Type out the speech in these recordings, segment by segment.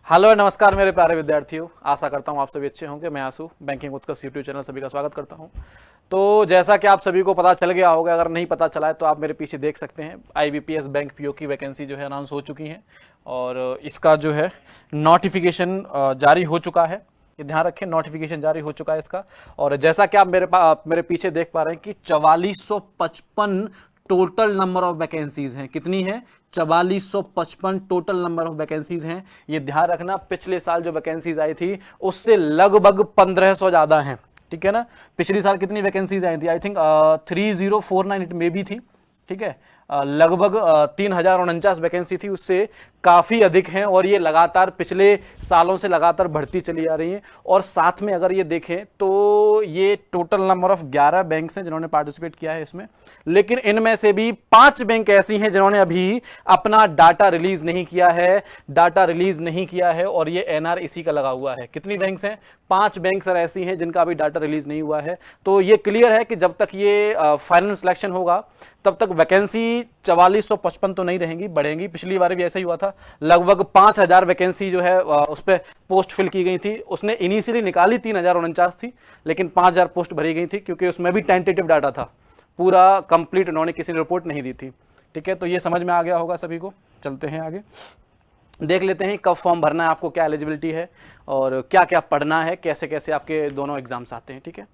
Hello नमस्कार मेरे प्यारे विद्यार्थियों, आशा करता हूँ आप सभी अच्छे होंगे। मैं आंसू बैंकिंग उत्कर्ष यूट्यूब चैनल सभी का स्वागत करता हूँ। तो जैसा कि आप सभी को पता चल गया होगा, अगर नहीं पता चला है तो आप मेरे पीछे देख सकते हैं, आईबीपीएस बैंक पीओ की वैकेंसी जो है अनाउंस हो चुकी है और इसका जो है नोटिफिकेशन जारी हो चुका है। ये ध्यान रखें, नोटिफिकेशन जारी हो चुका है इसका। और जैसा कि आप मेरे पीछे देख पा रहे हैं कि 4455 टोटल नंबर ऑफ वैकेंसीज हैं। कितनी है? 4455 टोटल नंबर ऑफ वैकेंसीज हैं। ये ध्यान रखना, पिछले साल जो वैकेंसीज आई थी उससे लगभग 1500 ज्यादा हैं। ठीक है ना। पिछली साल कितनी वैकेंसीज आई थी? I think 3049 it may be थी। ठीक है, लगभग 3049 वैकेंसी थी, उससे काफी अधिक हैं और ये लगातार पिछले सालों से लगातार बढ़ती चली आ रही है। और साथ में अगर ये देखें तो ये टोटल नंबर ऑफ 11 बैंक हैं जिन्होंने पार्टिसिपेट किया है इसमें, लेकिन इनमें से भी 5 बैंक ऐसी हैं जिन्होंने अभी अपना डाटा रिलीज नहीं किया है और ये एनआर इसी का लगा हुआ है। कितनी बैंक्स हैं? 5 बैंक सर ऐसी हैं जिनका अभी डाटा रिलीज नहीं हुआ है। तो ये क्लियर है कि जब तक ये फाइनल सिलेक्शन होगा तब तक वैकेंसी 4455 तो नहीं रहेंगी, बढ़ेंगी। पिछली बार भी ऐसा ही हुआ था, लगभग 5000 वैकेंसी जो है उस पर पोस्ट फिल की गई थी। उसने इनिशियली निकाली 3049 थी, लेकिन 5000 पोस्ट भरी गई थी क्योंकि उसमें भी टेंटेटिव डाटा था, पूरा कंप्लीट उन्होंने किसी ने रिपोर्ट नहीं दी थी। ठीक है, तो ये समझ में आ गया होगा सभी को। चलते हैं आगे, देख लेते हैं कब फॉर्म भरना है, आपको क्या एलिजिबिलिटी है और क्या क्या पढ़ना है, कैसे कैसे आपके दोनों एग्जाम्स आते हैं। ठीक है,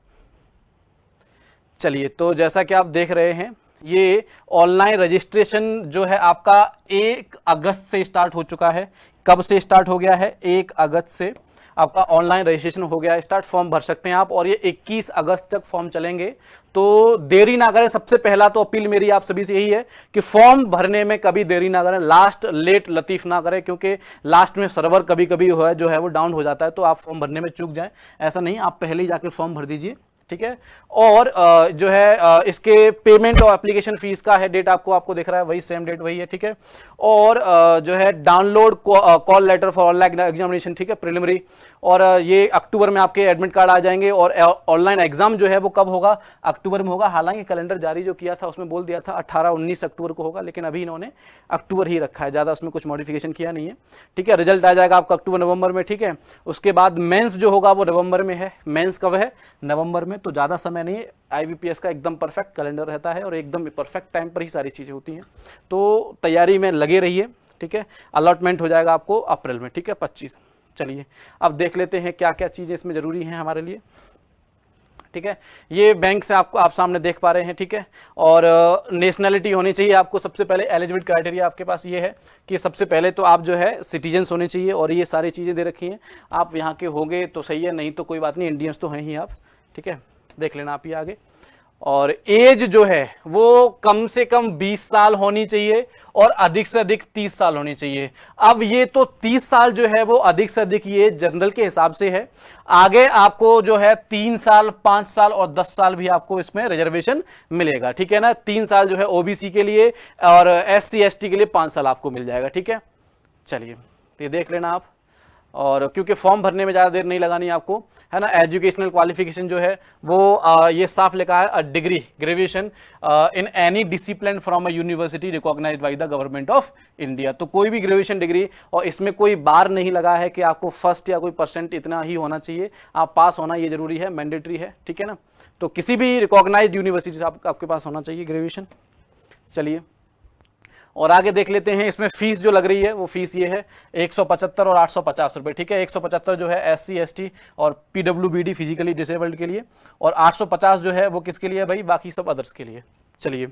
चलिए, तो जैसा कि आप देख रहे हैं ये ऑनलाइन रजिस्ट्रेशन जो है आपका 1 अगस्त से स्टार्ट हो चुका है। कब से स्टार्ट हो गया है? 1 अगस्त से आपका ऑनलाइन रजिस्ट्रेशन हो गया है स्टार्ट। फॉर्म भर सकते हैं आप और ये 21 अगस्त तक फॉर्म चलेंगे। तो देरी ना करें। सबसे पहला तो अपील मेरी आप सभी से यही है कि फॉर्म भरने में कभी देरी ना करें, लास्ट लेट लतीफ ना करें, क्योंकि लास्ट में सर्वर कभी कभी जो है वो डाउन हो जाता है, तो आप फॉर्म भरने में चूक जाएं। ऐसा नहीं, आप पहले ही जाकर फॉर्म भर दीजिए। ठीक है, और जो है इसके पेमेंट और एप्लीकेशन फीस का है डेट आपको दिख रहा है, वही सेम डेट वही है। ठीक है, और जो है download call letter for online examination, ठीक है, प्रिलिमिनरी, और ये अक्टूबर में आपके एडमिट कार्ड आ जाएंगे। और ऑनलाइन एग्जाम जो है वो कब होगा? अक्टूबर में होगा। हालांकि कैलेंडर जारी जो किया था उसमें बोल दिया था 18-19 अक्टूबर को होगा, लेकिन अभी इन्होंने अक्टूबर ही रखा है, ज्यादा उसमें कुछ मॉडिफिकेशन किया नहीं है। ठीक है, रिजल्ट आ जाएगा आपका अक्टूबर नवंबर में। ठीक है, उसके बाद मेंस जो होगा वो नवंबर में है। मेंस कब है? नवंबर में। तो ज्यादा समय नहीं है। आईबीपीएस का एकदम परफेक्ट कैलेंडर रहता है और एकदम परफेक्ट टाइम पर ही सारी चीजें होती हैं, तो तैयारी में लगे रहिए। ठीक है, अलॉटमेंट हो जाएगा आपको अप्रैल में। ठीक है, 25। चलिए अब देख लेते हैं क्या क्या चीजें इसमें जरूरी हैं हमारे लिए। ठीक है, ये बैंक से आप सामने देख पा रहे हैं। ठीक है, और नेशनैलिटी होनी चाहिए आपको। सबसे पहले एलिजिबिलिटी क्राइटेरिया आपके पास ये है कि सबसे पहले तो आप जो है सिटीजन्स होने चाहिए, और ये सारी चीजें दे रखी हैं। आप यहाँ के होंगे तो सही है, नहीं तो कोई बात नहीं, इंडियंस तो हैं ही आप। ठीक है, देख लेना आप ये आगे। और एज जो है वो कम से कम 20 साल होनी चाहिए और अधिक से अधिक 30 साल होनी चाहिए। अब ये तो 30 साल जो है वो अधिक से अधिक ये जनरल के हिसाब से है। आगे आपको जो है 3 साल, 5 साल और 10 साल भी आपको इसमें रिजर्वेशन मिलेगा। ठीक है ना, 3 साल जो है ओबीसी के लिए और एससी एसटी के लिए 5 साल आपको मिल जाएगा। ठीक है, चलिए ये देख लेना आप। और क्योंकि फॉर्म भरने में ज़्यादा देर नहीं लगानी आपको, है ना। एजुकेशनल क्वालिफिकेशन जो है वो ये साफ लिखा है, a degree graduation in any discipline from a university recognised by the government of India. तो कोई भी ग्रेजुएशन डिग्री, और इसमें कोई बार नहीं लगा है कि आपको फर्स्ट या कोई परसेंट इतना ही होना चाहिए, आप पास होना ये जरूरी है, मैंडेटरी है। ठीक है ना, तो किसी भी रिकॉग्नाइज्ड यूनिवर्सिटी से आपके पास होना चाहिए ग्रेजुएशन। चलिए और आगे देख लेते हैं। इसमें फीस जो लग रही है वो फीस ये है 175 और 850 रुपए। ठीक है, 175 जो है एससी एसटी और पीडब्ल्यूबीडी फिजिकली डिसेबल्ड के लिए, और 850 जो है वो किसके लिए भाई? बाकी सब अदर्स के लिए। चलिए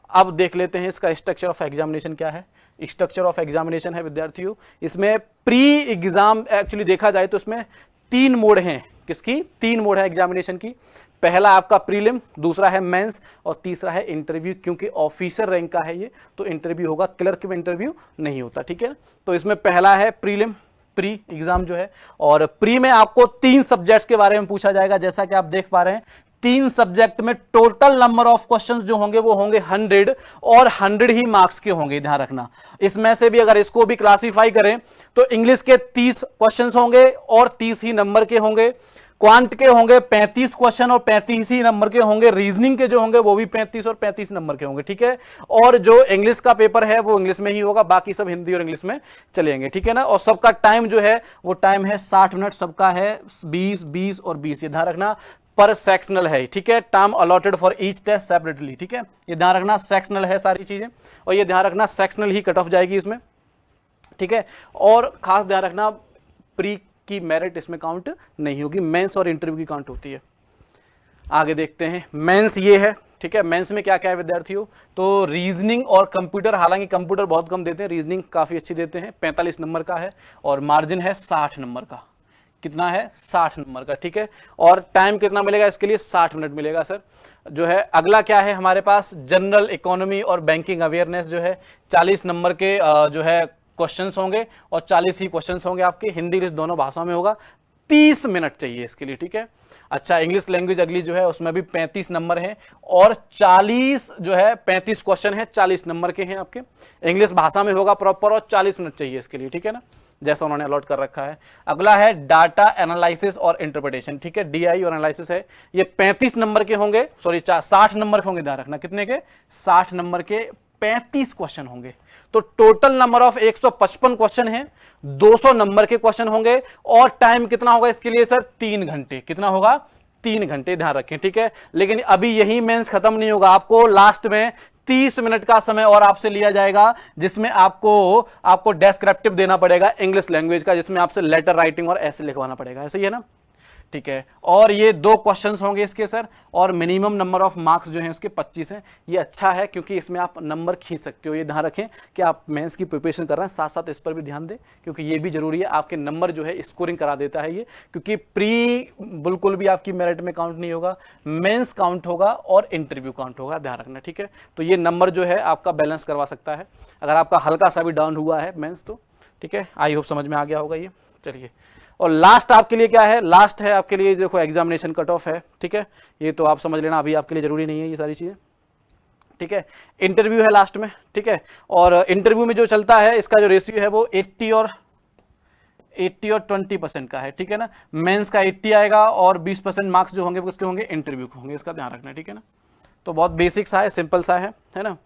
अब देख लेते हैं इसका स्ट्रक्चर ऑफ एग्जामिनेशन क्या है। स्ट्रक्चर ऑफ एग्जामिनेशन है विद्यार्थियों, इसमें प्री एग्जाम एक्चुअली देखा जाए तो इसमें 3 मोड हैं। किसकी? 3 मोड है एग्जामिनेशन की। पहला आपका प्रीलिम, दूसरा है मेंस और तीसरा है इंटरव्यू। क्योंकि ऑफिसर रैंक का है ये, तो इंटरव्यू होगा, क्लर्क में इंटरव्यू नहीं होता। ठीक है, तो इसमें पहला है प्रीलिम, प्री एग्जाम जो है। और प्री में आपको 3 सब्जेक्ट्स के बारे में पूछा जाएगा, जैसा कि आप देख पा रहे हैं। 3 सब्जेक्ट में टोटल नंबर ऑफ क्वेश्चंस जो होंगे वो होंगे 100 और 100 ही मार्क्स के होंगे, ध्यान रखना। इसमें से भी अगर इसको भी क्लासिफाई करें तो इंग्लिश के 30 क्वेश्चंस होंगे और 30 ही नंबर के होंगे। क्वांट के होंगे 35 क्वेश्चन और 35 ही नंबर के होंगे, रीजनिंग के जो होंगे वो भी 35 और 35 नंबर के होंगे, ठीक है। और जो इंग्लिश का पेपर है वो इंग्लिश में ही होगा, बाकी सब हिंदी और इंग्लिश में चलेंगे, ठीक है ना। और सबका टाइम जो है वो टाइम है 60 मिनट, सबका है 20 20 और 20, ये ध्यान रखना पर सेक्शनल है, ठीक है। Time allotted for each test separately, ठीक है, ये ध्यान रखना सेक्शनल है सारी चीजें, और ये ध्यान रखना सेक्शनल ही कट ऑफ जाएगी इसमें, ठीक है। और खास ध्यान रखना प्री की मेरिट इसमें काउंट नहीं होगी, मेंस और इंटरव्यू की काउंट होती है। आगे देखते हैं, मेंस ये है, ठीक है। मेंस में क्या क्या है विद्यार्थियों, तो रीजनिंग और कंप्यूटर, हालांकि कंप्यूटर बहुत कम देते हैं, रीजनिंग काफी अच्छी देते हैं, 45 नंबर का है, और मार्जिन है 60 नंबर का। कितना है, 60 नंबर का, ठीक है। और टाइम कितना मिलेगा इसके लिए, 60 मिनट मिलेगा सर, जो है। अगला क्या है हमारे पास, जनरल इकोनॉमी और बैंकिंग अवेयरनेस जो है 40 नंबर के जो है क्वेश्चंस होंगे, और 40 ही क्वेश्चंस होंगे आपके, हिंदी इंग्लिश दोनों भाषाओं में होगा, 30 मिनट चाहिए इसके लिए, ठीक है। अच्छा, इंग्लिश लैंग्वेज अगली जो है उसमें भी 35 नंबर है, और 40 जो है 35 क्वेश्चन है, 40 नंबर के हैं आपके, इंग्लिश भाषा में होगा प्रॉपर, और 40 मिनट चाहिए इसके लिए, ठीक है ना, जैसा उन्होंने अलॉट कर रखा है। अगला है डाटा एनालिसिस और इंटरप्रिटेशन, ठीक है, डीआई और एनालिसिस है, ये 35 नंबर के होंगे, सॉरी 60 नंबर के होंगे, ध्यान रखना कितने के, 60 नंबर के 35 क्वेश्चन होंगे। तो टोटल नंबर ऑफ 155 क्वेश्चन है, 200 नंबर के क्वेश्चन होंगे, और टाइम कितना होगा इसके लिए सर, 3 घंटे। कितना होगा, 3 घंटे, ध्यान रखें, ठीक है। लेकिन अभी यही मेंस खत्म नहीं होगा, आपको लास्ट में 30 मिनट का समय और आपसे लिया जाएगा, जिसमें आपको डेस्क्रिप्टिव देना पड़ेगा इंग्लिश लैंग्वेज का, जिसमें आपसे लेटर राइटिंग और ऐसे लिखवाना पड़ेगा, ऐसे ही है ना, ठीक है। और ये 2 क्वेश्चंस होंगे इसके सर, और मिनिमम नंबर ऑफ मार्क्स जो हैं उसके 25 हैं। ये अच्छा है क्योंकि इसमें आप नंबर खींच सकते हो, ये ध्यान रखें कि आप मेंस की प्रिपरेशन कर रहे हैं, साथ साथ इस पर भी ध्यान दें, क्योंकि ये भी जरूरी है, आपके नंबर जो है स्कोरिंग करा देता है ये, क्योंकि प्री बिल्कुल भी आपकी मेरिट में काउंट नहीं होगा, मेंस काउंट होगा और इंटरव्यू काउंट होगा, ध्यान रखना, ठीक है। तो ये नंबर जो है आपका बैलेंस करवा सकता है अगर आपका हल्का सा भी डाउन हुआ है मेंस तो, ठीक है। आई होप समझ में आ गया होगा ये, चलिए। और लास्ट आपके लिए क्या है, लास्ट है आपके लिए, देखो एग्जामिनेशन कट ऑफ है, ठीक है, ये तो आप समझ लेना, अभी आपके लिए जरूरी नहीं है ये सारी चीजें, ठीक है। इंटरव्यू है लास्ट में, ठीक है। और इंटरव्यू में जो चलता है इसका जो रेशियो है वो 80 और 20% का है, ठीक है ना। मेंस का 80 आएगा, और 20% मार्क्स जो होंगे वो उसके होंगे इंटरव्यू के होंगे, इसका ध्यान रखना, ठीक है ना। तो बहुत बेसिक सा है, सिंपल सा है ना।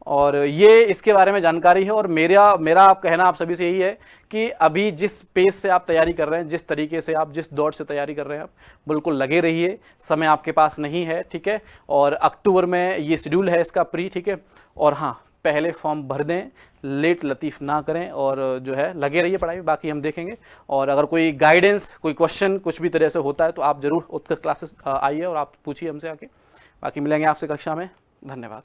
और ये इसके बारे में जानकारी है, और मेरा आप कहना आप सभी से यही है कि अभी जिस पेस से आप तैयारी कर रहे हैं, जिस तरीके से आप जिस दौर से तैयारी कर रहे हैं, आप बिल्कुल लगे रहिए, समय आपके पास नहीं है, ठीक है। और अक्टूबर में ये शेड्यूल है इसका प्री, ठीक है। और हाँ, पहले फॉर्म भर दें, लेट लतीफ़ ना करें, और जो है लगे रहिए पढ़ाई में, बाकी हम देखेंगे। और अगर कोई गाइडेंस, कोई क्वेश्चन कुछ भी तरह से होता है तो आप ज़रूर उत्कृष्ट क्लासेस आइए और आप पूछिए हमसे आके। बाकी मिलेंगे आपसे कक्षा में, धन्यवाद।